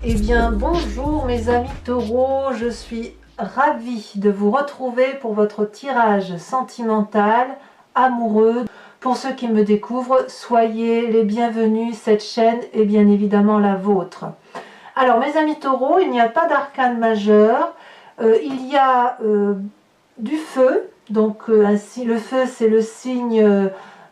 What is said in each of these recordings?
Eh bien bonjour mes amis taureaux, je suis ravie de vous retrouver pour votre tirage sentimental, amoureux. Pour ceux qui me découvrent, soyez les bienvenus, cette chaîne est bien évidemment la vôtre. Alors mes amis taureaux, il n'y a pas d'arcane majeur, il y a du feu, donc le feu c'est le signe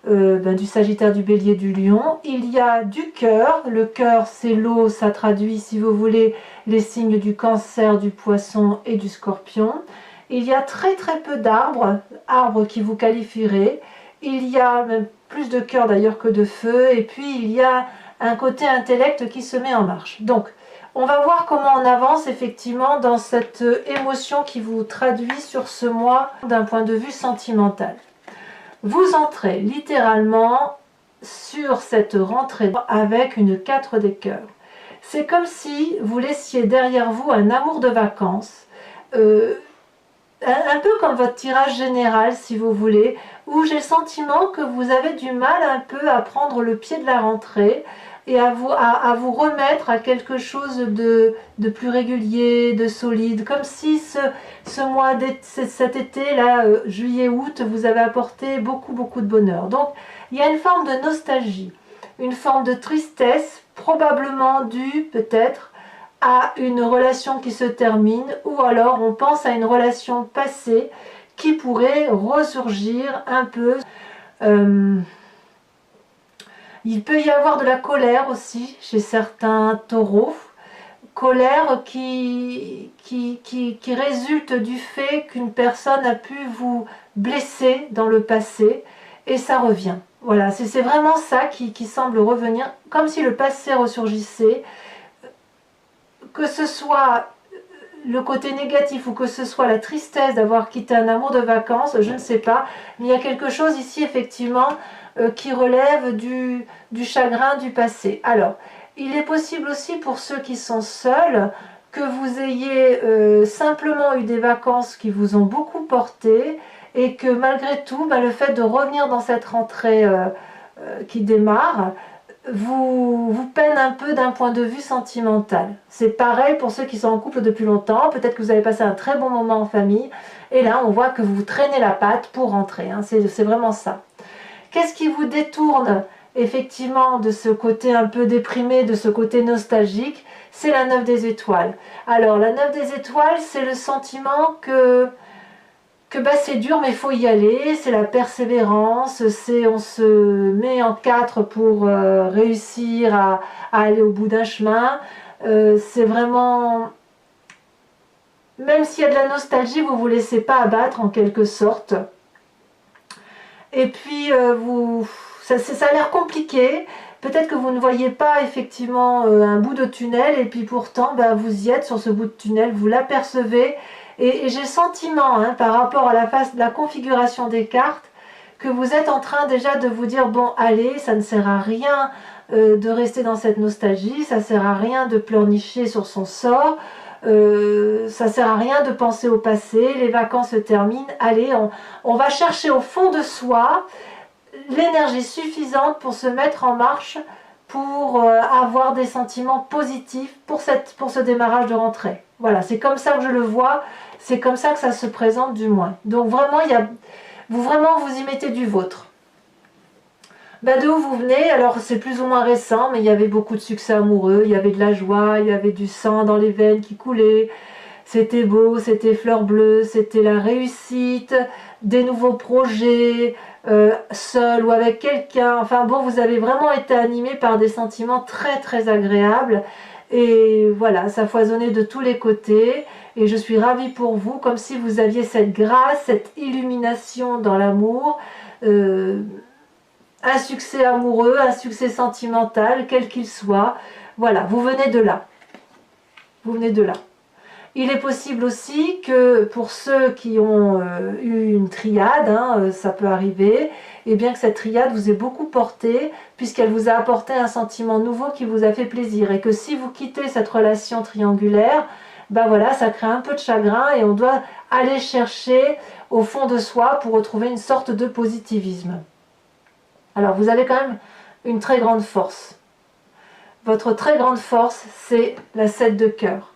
du Sagittaire, du Bélier, du Lion. Il y a du cœur, le cœur c'est l'eau, ça traduit si vous voulez les signes du Cancer, du Poisson et du Scorpion. Il y a très peu d'arbres, arbres qui vous qualifieraient. Il y a même plus de cœur d'ailleurs que de feu, et puis il y a un côté intellect qui se met en marche. Donc on va voir comment on avance effectivement dans cette émotion qui vous traduit sur ce mois d'un point de vue sentimental. Vous entrez littéralement sur cette rentrée avec une 4 des cœurs. C'est comme si vous laissiez derrière vous un amour de vacances, un peu comme votre tirage général si vous voulez, où j'ai le sentiment que vous avez du mal un peu à prendre le pied de la rentrée et à vous remettre à quelque chose de plus régulier, de solide, comme si ce mois, cet été là, juillet-août, vous avez apporté beaucoup de bonheur. Donc il y a une forme de nostalgie, une forme de tristesse, probablement due peut-être à une relation qui se termine, ou alors on pense à une relation passée qui pourrait ressurgir un peu. Il peut y avoir de la colère aussi chez certains taureaux, colère qui résulte du fait qu'une personne a pu vous blesser dans le passé et ça revient. Voilà, c'est vraiment ça qui semble revenir, comme si le passé ressurgissait, que ce soit le côté négatif ou que ce soit la tristesse d'avoir quitté un amour de vacances, je ne sais pas, mais il y a quelque chose ici effectivement qui relève du chagrin du passé. Alors, il est possible aussi pour ceux qui sont seuls que vous ayez simplement eu des vacances qui vous ont beaucoup porté et que malgré tout, le fait de revenir dans cette rentrée qui démarre, vous peine un peu d'un point de vue sentimental. C'est pareil pour ceux qui sont en couple depuis longtemps, peut-être que vous avez passé un très bon moment en famille, et là on voit que vous traînez la patte pour rentrer, hein. C'est vraiment ça. Qu'est-ce qui vous détourne effectivement de ce côté un peu déprimé, de ce côté nostalgique? C'est la 9 des étoiles. Alors la 9 des étoiles, c'est le sentiment que c'est dur mais il faut y aller, c'est la persévérance, c'est on se met en quatre pour réussir à aller au bout d'un chemin. C'est vraiment, même s'il y a de la nostalgie, vous ne vous laissez pas abattre en quelque sorte. Et puis ça a l'air compliqué, peut-être que vous ne voyez pas effectivement un bout de tunnel, et puis pourtant vous y êtes sur ce bout de tunnel, vous l'apercevez. Et j'ai le sentiment, par rapport à la configuration des cartes, que vous êtes en train déjà de vous dire, bon allez, ça ne sert à rien de rester dans cette nostalgie, ça ne sert à rien de pleurnicher sur son sort, ça ne sert à rien de penser au passé, les vacances se terminent, allez, on va chercher au fond de soi l'énergie suffisante pour se mettre en marche, pour avoir des sentiments positifs pour ce démarrage de rentrée. Voilà, c'est comme ça que je le vois, c'est comme ça que ça se présente du moins. Donc vraiment, vous y mettez du vôtre. De où vous venez? Alors c'est plus ou moins récent, mais il y avait beaucoup de succès amoureux, il y avait de la joie, il y avait du sang dans les veines qui coulait, c'était beau, c'était fleur bleue, c'était la réussite, des nouveaux projets, seul ou avec quelqu'un. Enfin bon, vous avez vraiment été animé par des sentiments très agréables. Et voilà, ça foisonnait de tous les côtés. Et je suis ravie pour vous, comme si vous aviez cette grâce, cette illumination dans l'amour. Un succès amoureux, un succès sentimental, quel qu'il soit. Voilà, vous venez de là. Vous venez de là. Il est possible aussi que pour ceux qui ont eu une triade, ça peut arriver, et bien que cette triade vous ait beaucoup porté, puisqu'elle vous a apporté un sentiment nouveau qui vous a fait plaisir, et que si vous quittez cette relation triangulaire, voilà, ça crée un peu de chagrin, et on doit aller chercher au fond de soi pour retrouver une sorte de positivisme. Alors vous avez quand même une très grande force. votre très grande force, c'est la 7 de cœur.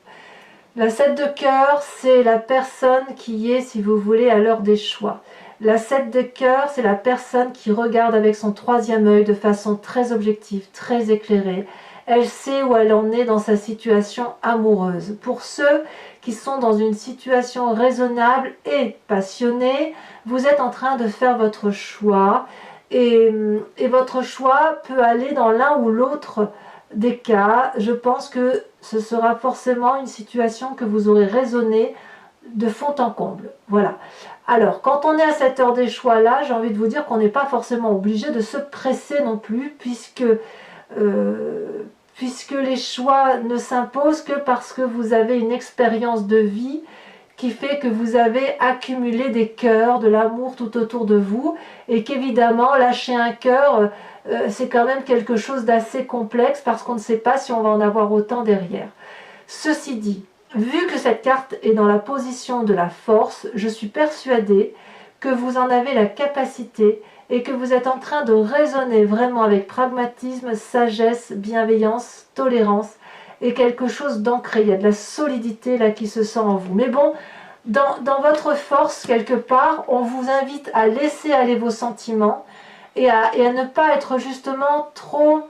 La 7 de cœur, c'est la personne qui est, si vous voulez, à l'heure des choix. La 7 de cœur, c'est la personne qui regarde avec son troisième œil de façon très objective, très éclairée. Elle sait où elle en est dans sa situation amoureuse. Pour ceux qui sont dans une situation raisonnable et passionnée, vous êtes en train de faire votre choix et votre choix peut aller dans l'un ou l'autre des cas. Je pense que ce sera forcément une situation que vous aurez raisonnée de fond en comble. Voilà. Alors, quand on est à cette heure des choix-là, j'ai envie de vous dire qu'on n'est pas forcément obligé de se presser non plus, puisque les choix ne s'imposent que parce que vous avez une expérience de vie qui fait que vous avez accumulé des cœurs, de l'amour tout autour de vous, et qu'évidemment, lâcher un cœur, c'est quand même quelque chose d'assez complexe, parce qu'on ne sait pas si on va en avoir autant derrière. Ceci dit, vu que cette carte est dans la position de la force, je suis persuadée que vous en avez la capacité et que vous êtes en train de raisonner vraiment avec pragmatisme, sagesse, bienveillance, tolérance et quelque chose d'ancré. Il y a de la solidité là qui se sent en vous. Mais bon, dans votre force, quelque part, on vous invite à laisser aller vos sentiments et à ne pas être justement trop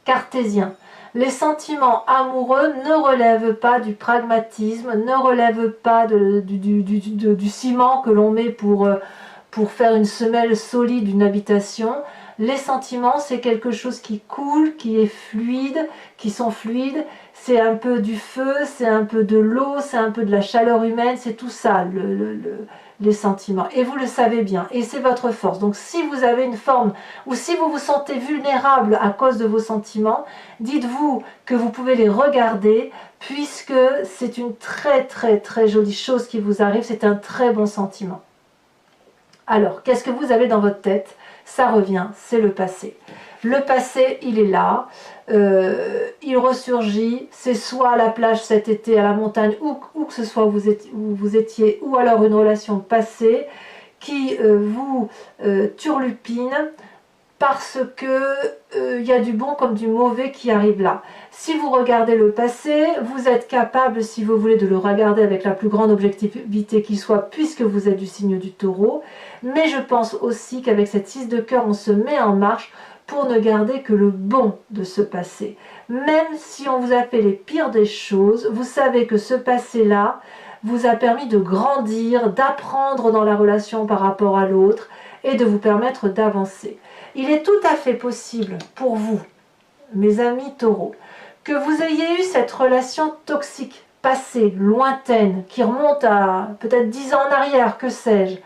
cartésien. Les sentiments amoureux ne relèvent pas du pragmatisme, ne relèvent pas du ciment que l'on met pour faire une semelle solide d'une habitation. Les sentiments, c'est quelque chose qui coule, qui est fluide, qui sont fluides. C'est un peu du feu, c'est un peu de l'eau, c'est un peu de la chaleur humaine, c'est tout ça, les sentiments. Et vous le savez bien, et c'est votre force. Donc si vous avez une forme, ou si vous vous sentez vulnérable à cause de vos sentiments, dites-vous que vous pouvez les regarder, puisque c'est une très très très jolie chose qui vous arrive, c'est un très bon sentiment. Alors, qu'est-ce que vous avez dans votre tête? Ça revient, c'est le passé. Le passé, il est là, il ressurgit, c'est soit à la plage cet été, à la montagne, où que ce soit où vous étiez, ou alors une relation passée qui vous turlupine, parce que y a du bon comme du mauvais qui arrive là. Si vous regardez le passé, vous êtes capable, si vous voulez, de le regarder avec la plus grande objectivité qui soit, puisque vous êtes du signe du Taureau. Mais je pense aussi qu'avec cette 6 de cœur, on se met en marche pour ne garder que le bon de ce passé. Même si on vous a fait les pires des choses, vous savez que ce passé-là vous a permis de grandir, d'apprendre dans la relation par rapport à l'autre et de vous permettre d'avancer. Il est tout à fait possible pour vous, mes amis taureaux, que vous ayez eu cette relation toxique, passée, lointaine, qui remonte à peut-être 10 ans en arrière, que sais-je.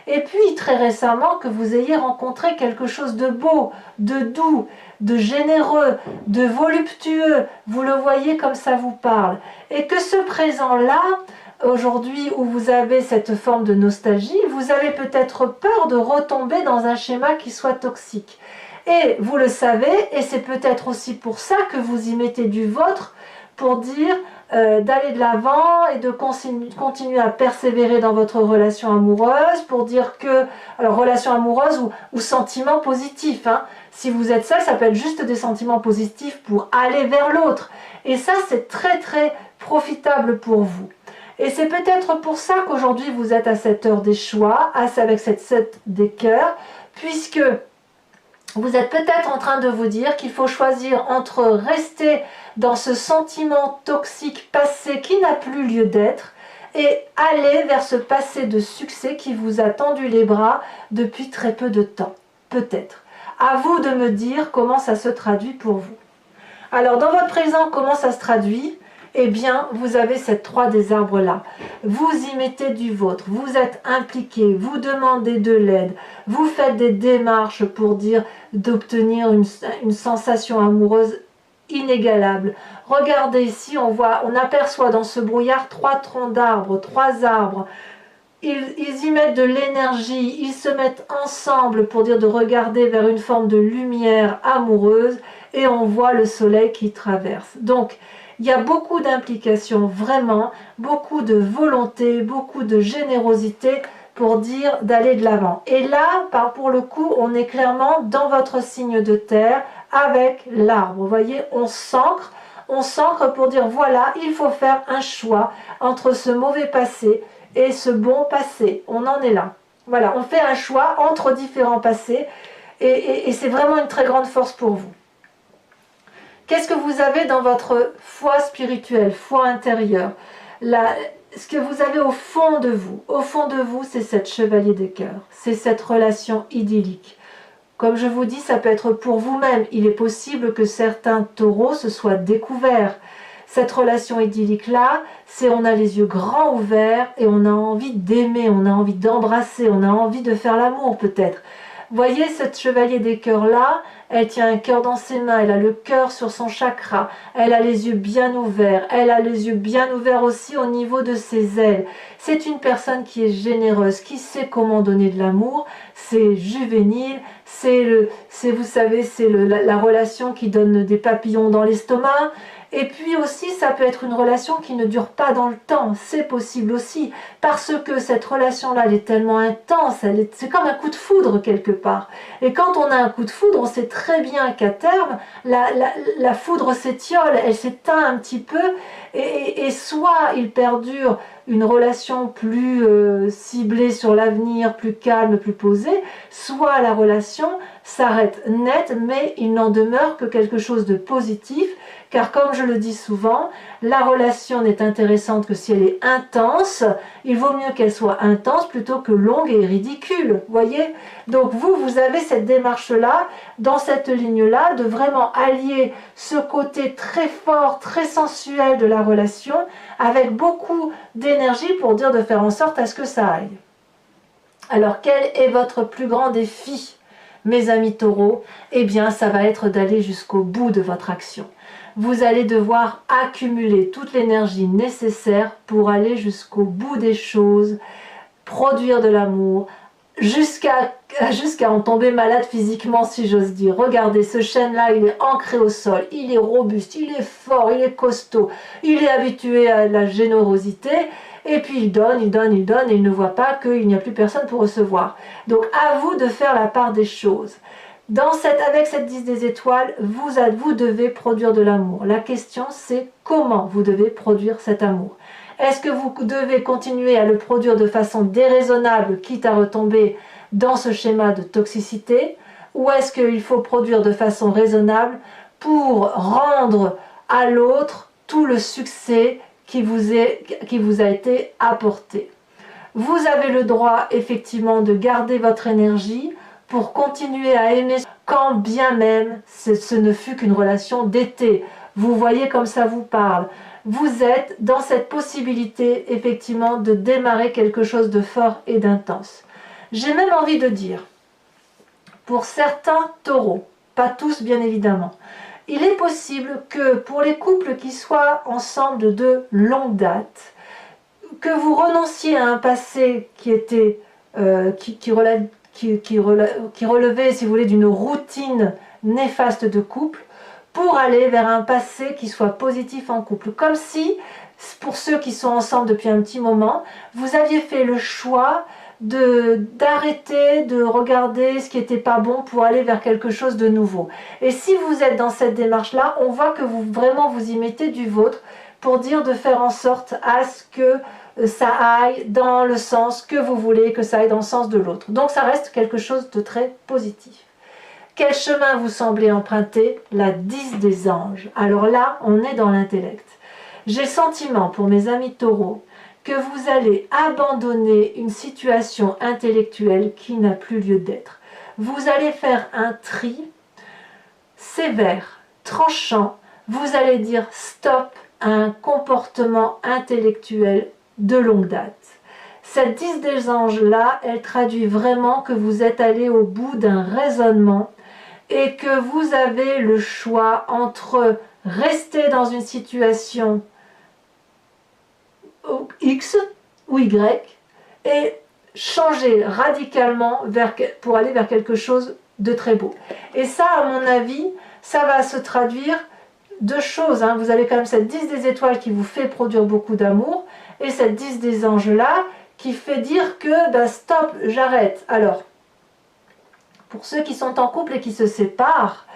Et puis très récemment que vous ayez rencontré quelque chose de beau, de doux, de généreux, de voluptueux. Vous le voyez comme ça vous parle. Et que ce présent-là, aujourd'hui où vous avez cette forme de nostalgie, vous avez peut-être peur de retomber dans un schéma qui soit toxique. Et vous le savez, et c'est peut-être aussi pour ça que vous y mettez du vôtre, pour dire d'aller de l'avant et de continuer à persévérer dans votre relation amoureuse, pour dire que, alors relation amoureuse ou sentiments positifs, hein. Si vous êtes seul, ça peut être juste des sentiments positifs pour aller vers l'autre. Et ça, c'est très très profitable pour vous. Et c'est peut-être pour ça qu'aujourd'hui vous êtes à cette heure des choix, avec cette 7 des cœurs, puisque vous êtes peut-être en train de vous dire qu'il faut choisir entre rester dans ce sentiment toxique passé qui n'a plus lieu d'être et aller vers ce passé de succès qui vous a tendu les bras depuis très peu de temps. Peut-être. À vous de me dire comment ça se traduit pour vous. Alors dans votre présent, comment ça se traduit? Eh bien, vous avez cette 3 des arbres là. Vous y mettez du vôtre, vous êtes impliqué, vous demandez de l'aide, vous faites des démarches pour dire d'obtenir une sensation amoureuse inégalable. Regardez ici, on aperçoit dans ce brouillard 3 troncs d'arbres, 3 arbres. Ils y mettent de l'énergie, ils se mettent ensemble pour dire de regarder vers une forme de lumière amoureuse et on voit le soleil qui traverse. Donc, il y a beaucoup d'implication, vraiment, beaucoup de volonté, beaucoup de générosité pour dire d'aller de l'avant. Et là, pour le coup, on est clairement dans votre signe de terre avec l'arbre. Vous voyez, on s'ancre pour dire voilà, il faut faire un choix entre ce mauvais passé et ce bon passé. On en est là. Voilà, on fait un choix entre différents passés et c'est vraiment une très grande force pour vous. Qu'est-ce que vous avez dans votre foi spirituelle, foi intérieure? Ce que vous avez au fond de vous, c'est cette chevalier des cœurs, c'est cette relation idyllique. Comme je vous dis, ça peut être pour vous-même. Il est possible que certains taureaux se soient découverts. Cette relation idyllique-là, c'est on a les yeux grands ouverts et on a envie d'aimer, on a envie d'embrasser, on a envie de faire l'amour peut-être. Voyez cette chevalier des cœurs-là, elle tient un cœur dans ses mains, elle a le cœur sur son chakra, elle a les yeux bien ouverts, elle a les yeux bien ouverts aussi au niveau de ses ailes. C'est une personne qui est généreuse, qui sait comment donner de l'amour, c'est juvénile, vous savez, c'est la relation qui donne des papillons dans l'estomac. Et puis aussi, ça peut être une relation qui ne dure pas dans le temps, c'est possible aussi, parce que cette relation-là, elle est tellement intense, c'est comme un coup de foudre quelque part. Et quand on a un coup de foudre, on sait très bien qu'à terme, la foudre s'étiole, elle s'éteint un petit peu, et soit il perdure une relation plus ciblée sur l'avenir, plus calme, plus posée, soit la relation s'arrête net, mais il n'en demeure que quelque chose de positif, car comme je le dis souvent, la relation n'est intéressante que si elle est intense. Il vaut mieux qu'elle soit intense plutôt que longue et ridicule, voyez. Donc vous avez cette démarche-là, dans cette ligne-là, de vraiment allier ce côté très fort, très sensuel de la relation, avec beaucoup d'énergie pour dire de faire en sorte à ce que ça aille. Alors quel est votre plus grand défi, mes amis taureaux? Eh bien, ça va être d'aller jusqu'au bout de votre action. Vous allez devoir accumuler toute l'énergie nécessaire pour aller jusqu'au bout des choses, produire de l'amour, jusqu'à en tomber malade physiquement, si j'ose dire. Regardez, ce chêne-là, il est ancré au sol, il est robuste, il est fort, il est costaud, il est habitué à la générosité, et puis il donne, et il ne voit pas qu'il n'y a plus personne pour recevoir. Donc à vous de faire la part des choses. Avec cette 10 des étoiles, vous devez produire de l'amour. La question, c'est comment vous devez produire cet amour. Est-ce que vous devez continuer à le produire de façon déraisonnable, quitte à retomber dans ce schéma de toxicité, ou est-ce qu'il faut produire de façon raisonnable pour rendre à l'autre tout le succès qui vous a été apporté? Vous avez le droit effectivement de garder votre énergie pour continuer à aimer quand bien même ce ne fut qu'une relation d'été. Vous voyez comme ça vous parle. Vous êtes dans cette possibilité effectivement de démarrer quelque chose de fort et d'intense. J'ai même envie de dire, pour certains taureaux, pas tous bien évidemment, il est possible que pour les couples qui soient ensemble de longue date, que vous renonciez à un passé qui était qui relevait, si vous voulez, d'une routine néfaste de couple, pour aller vers un passé qui soit positif en couple. Comme si, pour ceux qui sont ensemble depuis un petit moment, vous aviez fait le choix d'arrêter de regarder ce qui n'était pas bon pour aller vers quelque chose de nouveau. Et si vous êtes dans cette démarche-là, on voit que vous y mettez du vôtre pour dire de faire en sorte à ce que ça aille dans le sens que vous voulez, que ça aille dans le sens de l'autre. Donc ça reste quelque chose de très positif. Quel chemin vous semblez emprunter? La 10 des anges. Alors là, on est dans l'intellect. J'ai le sentiment, pour mes amis taureaux, que vous allez abandonner une situation intellectuelle qui n'a plus lieu d'être. Vous allez faire un tri sévère, tranchant. Vous allez dire stop à un comportement intellectuel de longue date. Cette 10 des anges-là, elle traduit vraiment que vous êtes allé au bout d'un raisonnement et que vous avez le choix entre rester dans une situation X ou Y et changer radicalement pour aller vers quelque chose de très beau. Et ça, à mon avis, ça va se traduire deux choses. Vous avez quand même cette 10 des étoiles qui vous fait produire beaucoup d'amour et cette 10 des anges là qui fait dire que ben, stop, j'arrête. Alors, pour ceux qui sont en couple et qui se séparent,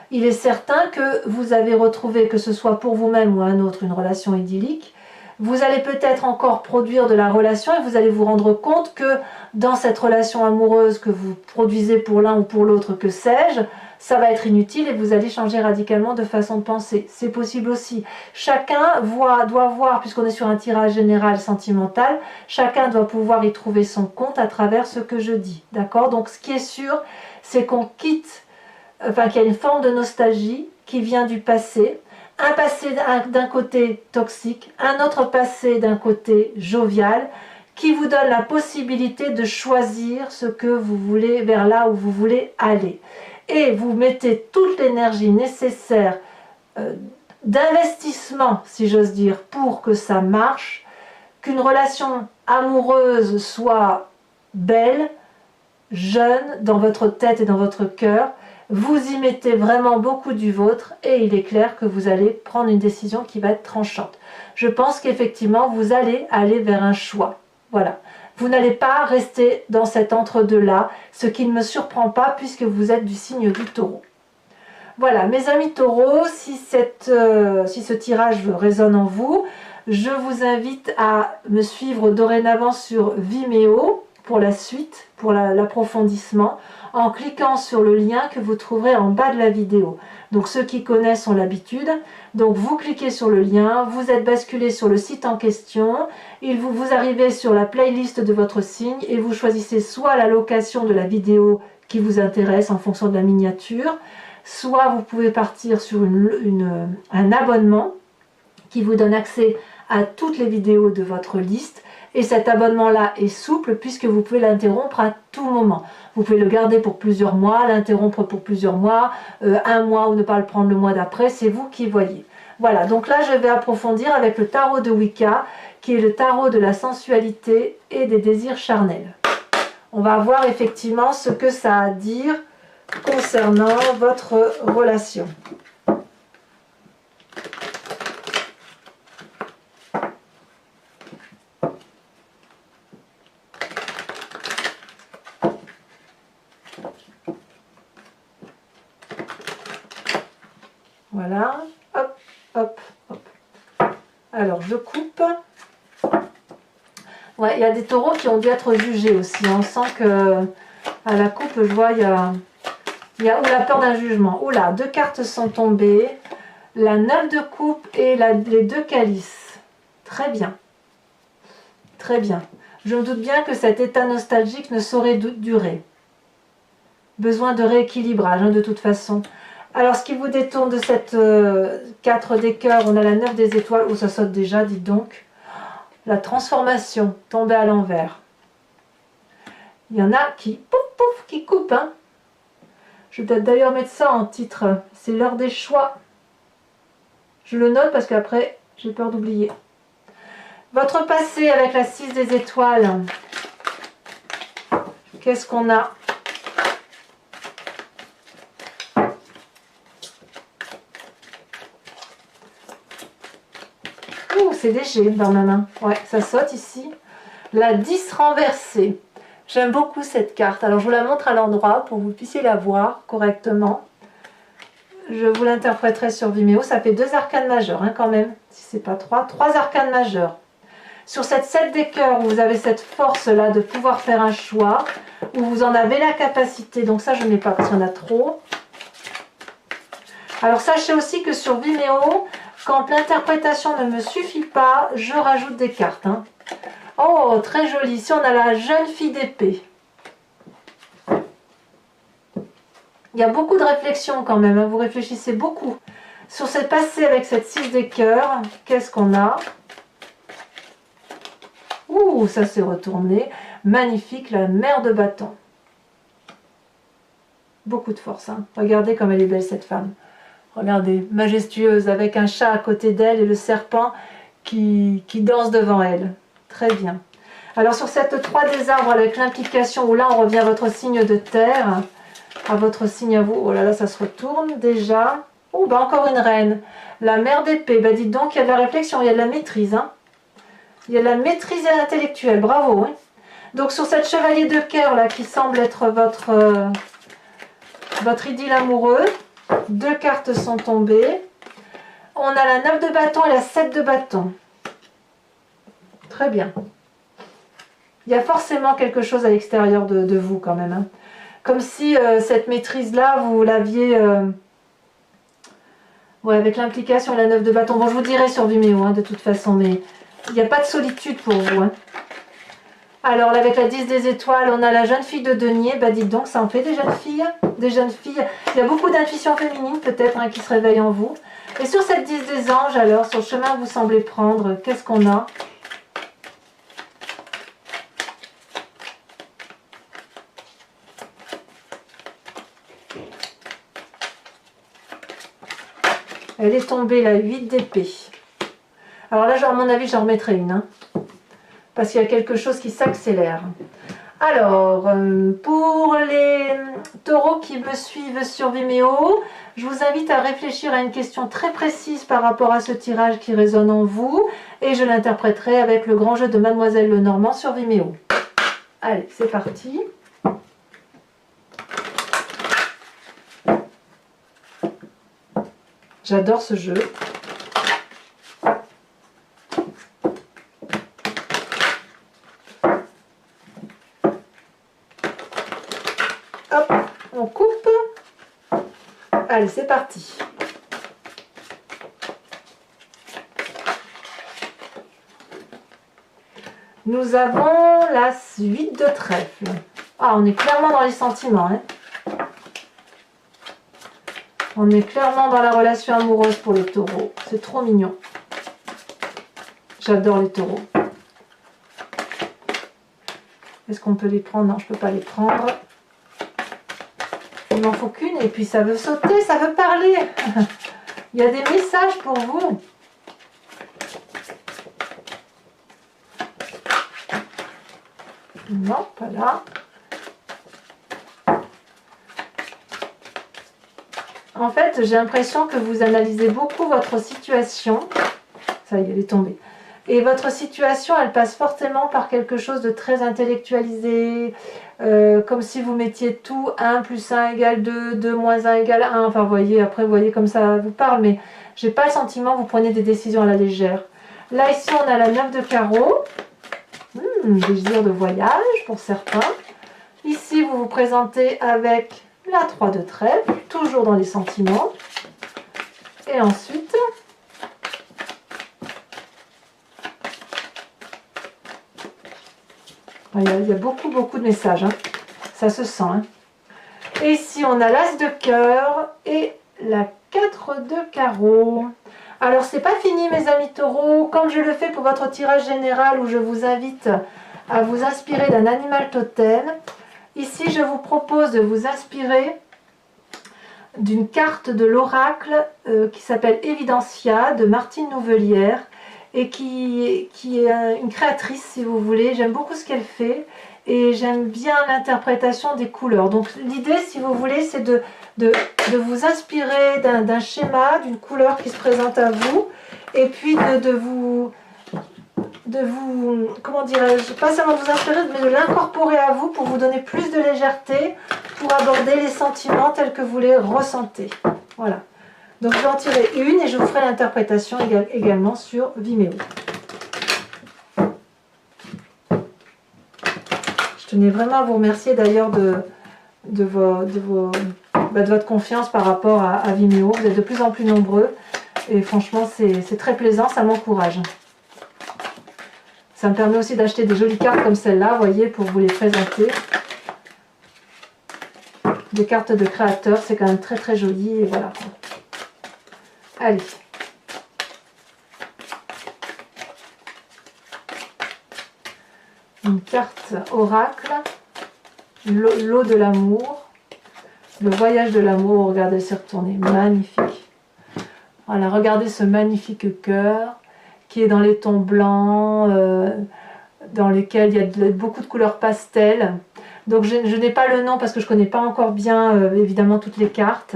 il est certain que vous avez retrouvé, que ce soit pour vous-même ou un autre, une relation idyllique. Vous allez peut-être encore produire de la relation et vous allez vous rendre compte que dans cette relation amoureuse que vous produisez pour l'un ou pour l'autre, que sais-je, ça va être inutile et vous allez changer radicalement de façon de penser. C'est possible aussi. Chacun doit voir, puisqu'on est sur un tirage général sentimental, chacun doit pouvoir y trouver son compte à travers ce que je dis. D'accord? Donc ce qui est sûr, c'est qu'on quitte, enfin qu'il y a une forme de nostalgie qui vient du passé. Un passé d'un côté toxique, un autre passé d'un côté jovial, qui vous donne la possibilité de choisir ce que vous voulez, vers là où vous voulez aller. Et vous mettez toute l'énergie nécessaire d'investissement, si j'ose dire, pour que ça marche, qu'une relation amoureuse soit belle, jeune, dans votre tête et dans votre cœur. Vous y mettez vraiment beaucoup du vôtre et il est clair que vous allez prendre une décision qui va être tranchante. Je pense qu'effectivement, vous allez aller vers un choix. Voilà. Vous n'allez pas rester dans cet entre-deux-là, ce qui ne me surprend pas puisque vous êtes du signe du Taureau. Voilà, mes amis Taureaux, si ce tirage résonne en vous, je vous invite à me suivre dorénavant sur Vimeo pour la suite, pour l'approfondissement, en cliquant sur le lien que vous trouverez en bas de la vidéo. Donc ceux qui connaissent ont l'habitude. Donc vous cliquez sur le lien, vous êtes basculé sur le site en question, vous arrivez sur la playlist de votre signe et vous choisissez soit la location de la vidéo qui vous intéresse en fonction de la miniature, soit vous pouvez partir sur un abonnement qui vous donne accès à toutes les vidéos de votre liste. Et cet abonnement-là est souple puisque vous pouvez l'interrompre à tout moment. Vous pouvez le garder pour plusieurs mois, l'interrompre pour plusieurs mois, un mois ou ne pas le prendre le mois d'après, c'est vous qui voyez. Voilà, donc là je vais approfondir avec le tarot de Wicca, qui est le tarot de la sensualité et des désirs charnels. On va voir effectivement ce que ça a à dire concernant votre relation. Voilà, hop, hop, hop. Alors, je coupe. Ouais, il y a des taureaux qui ont dû être jugés aussi. On sent que à la coupe, je vois, il y a la peur d'un jugement. Oula, 2 cartes sont tombées. La 9 de coupe et les 2 calices. Très bien. Très bien. Je me doute bien que cet état nostalgique ne saurait durer. Besoin de rééquilibrage, hein, de toute façon. Alors, ce qui vous détourne de cette 4 des cœurs, on a la 9 des étoiles. Oh, ça saute déjà, dites donc. La transformation, tombée à l'envers. Il y en a qui, pouf, pouf, qui coupent. Hein. Je vais peut-être d'ailleurs mettre ça en titre. C'est l'heure des choix. Je le note parce qu'après, j'ai peur d'oublier. Votre passé avec la 6 des étoiles. Qu'est-ce qu'on a ? C'est léger dans ma main. Ouais, ça saute ici. La 10 renversée. J'aime beaucoup cette carte. Alors, je vous la montre à l'endroit pour que vous puissiez la voir correctement. Je vous l'interpréterai sur Vimeo. Ça fait 2 arcanes majeures, hein, quand même. Si c'est pas 3. 3 arcanes majeures. Sur cette 7 des cœurs, où vous avez cette force-là de pouvoir faire un choix, où vous en avez la capacité. Donc ça, je ne mets pas parce qu'il y en a trop. Alors, sachez aussi que sur Vimeo, quand l'interprétation ne me suffit pas, je rajoute des cartes. Hein. Oh, très joli. Ici, on a la jeune fille d'épée. Il y a beaucoup de réflexion quand même. Hein. Vous réfléchissez beaucoup. Sur cette passée avec cette 6 des cœurs, qu'est-ce qu'on a? Ouh, ça s'est retourné. Magnifique, la mère de bâton. Beaucoup de force. Hein. Regardez comme elle est belle, cette femme. Regardez, majestueuse, avec un chat à côté d'elle et le serpent qui danse devant elle. Très bien. Alors sur cette 3 des arbres, avec l'implication, où là on revient à votre signe de terre, à votre signe à vous. Oh là là, ça se retourne déjà. Oh, bah encore une reine. La mère d'épée. Bah dites donc, il y a de la réflexion, il y a de la maîtrise. Hein. Il y a de la maîtrise intellectuelle, bravo. Hein. Donc sur cette chevalier de cœur là qui semble être votre idylle amoureux, 2 cartes sont tombées. On a la 9 de bâton et la 7 de bâton. Très bien. Il y a forcément quelque chose à l'extérieur de vous quand même. Hein. Comme si cette maîtrise-là, vous l'aviez... ouais, avec l'implication et la 9 de bâton. Bon, je vous dirai sur Vimeo, hein, de toute façon, mais il n'y a pas de solitude pour vous. Hein. Alors, là, avec la 10 des étoiles, on a la jeune fille de denier. Bah, dites donc, ça en fait des jeunes filles. Des jeunes filles. Il y a beaucoup d'intuition féminine, peut-être, hein, qui se réveille en vous. Et sur cette 10 des anges, alors, sur le chemin que vous semblez prendre, qu'est-ce qu'on a ? Elle est tombée, la 8 d'épée. Alors là, à mon avis, j'en remettrai une. Hein, parce qu'il y a quelque chose qui s'accélère. Alors, pour les taureaux qui me suivent sur Vimeo, je vous invite à réfléchir à une question très précise par rapport à ce tirage qui résonne en vous. Et je l'interpréterai avec le grand jeu de Mademoiselle Lenormand sur Vimeo. Allez, c'est parti. J'adore ce jeu. Hop, on coupe. Allez, c'est parti. Nous avons la 8 de trèfle. Ah, on est clairement dans les sentiments, hein. On est clairement dans la relation amoureuse pour les taureaux. C'est trop mignon. J'adore les taureaux. Est-ce qu'on peut les prendre? Non, je ne peux pas les prendre. Il m'en faut qu'une et puis ça veut sauter, ça veut parler. Il y a des messages pour vous. Non, pas là. En fait, j'ai l'impression que vous analysez beaucoup votre situation. Ça y est, elle est tombée. Et votre situation, elle passe fortement par quelque chose de très intellectualisé, comme si vous mettiez tout 1 plus 1 égale 2, 2 moins 1 égale 1. Enfin, vous voyez, après, vous voyez comme ça vous parle, mais j'ai pas le sentiment que vous preniez des décisions à la légère. Là, ici, on a la 9 de carreau. Désir de voyage pour certains. Ici, vous vous présentez avec la 3 de trèfle, toujours dans les sentiments. Et ensuite, il y a beaucoup de messages. Hein. Ça se sent. Hein. Et ici, on a l'as de cœur et la 4 de carreau. Alors, c'est pas fini, mes amis taureaux. Comme je le fais pour votre tirage général où je vous invite à vous inspirer d'un animal totem, ici, je vous propose de vous inspirer d'une carte de l'oracle qui s'appelle Evidencia de Martine Nouvelière et qui est une créatrice, si vous voulez. J'aime beaucoup ce qu'elle fait et j'aime bien l'interprétation des couleurs. Donc l'idée, si vous voulez, c'est de vous inspirer d'un schéma, d'une couleur qui se présente à vous et puis de vous comment dirais-je, pas seulement de vous inspirer, mais de l'incorporer à vous pour vous donner plus de légèreté, pour aborder les sentiments tels que vous les ressentez. Voilà. Donc je vais en tirer une et je vous ferai l'interprétation également sur Vimeo. Je tenais vraiment à vous remercier d'ailleurs de votre confiance par rapport à Vimeo. Vous êtes de plus en plus nombreux et franchement c'est très plaisant, ça m'encourage. Ça me permet aussi d'acheter des jolies cartes comme celle-là, vous voyez, pour vous les présenter. Des cartes de créateurs, c'est quand même très très joli, et voilà. Allez. Une carte oracle, l'eau de l'amour, le voyage de l'amour, regardez, c'est retourné, magnifique. Voilà, regardez ce magnifique cœur qui est dans les tons blancs, dans lesquels il y a beaucoup de couleurs pastel. Donc je n'ai pas le nom parce que je ne connais pas encore bien évidemment toutes les cartes,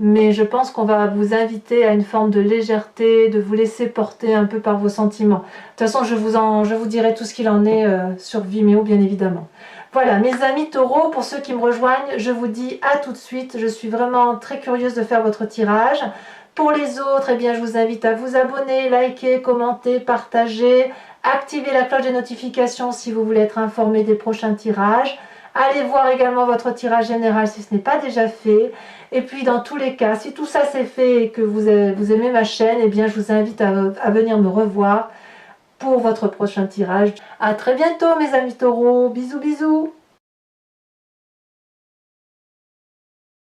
mais je pense qu'on va vous inviter à une forme de légèreté, de vous laisser porter un peu par vos sentiments. De toute façon, je vous dirai tout ce qu'il en est sur Vimeo, bien évidemment. Voilà, mes amis taureaux, pour ceux qui me rejoignent, je vous dis à tout de suite. Je suis vraiment très curieuse de faire votre tirage. Pour les autres, eh bien, je vous invite à vous abonner, liker, commenter, partager, activer la cloche des notifications si vous voulez être informé des prochains tirages. Allez voir également votre tirage général si ce n'est pas déjà fait. Et puis dans tous les cas, si tout ça c'est fait et que vous aimez ma chaîne, eh bien je vous invite à venir me revoir pour votre prochain tirage. À très bientôt mes amis taureaux, bisous bisous.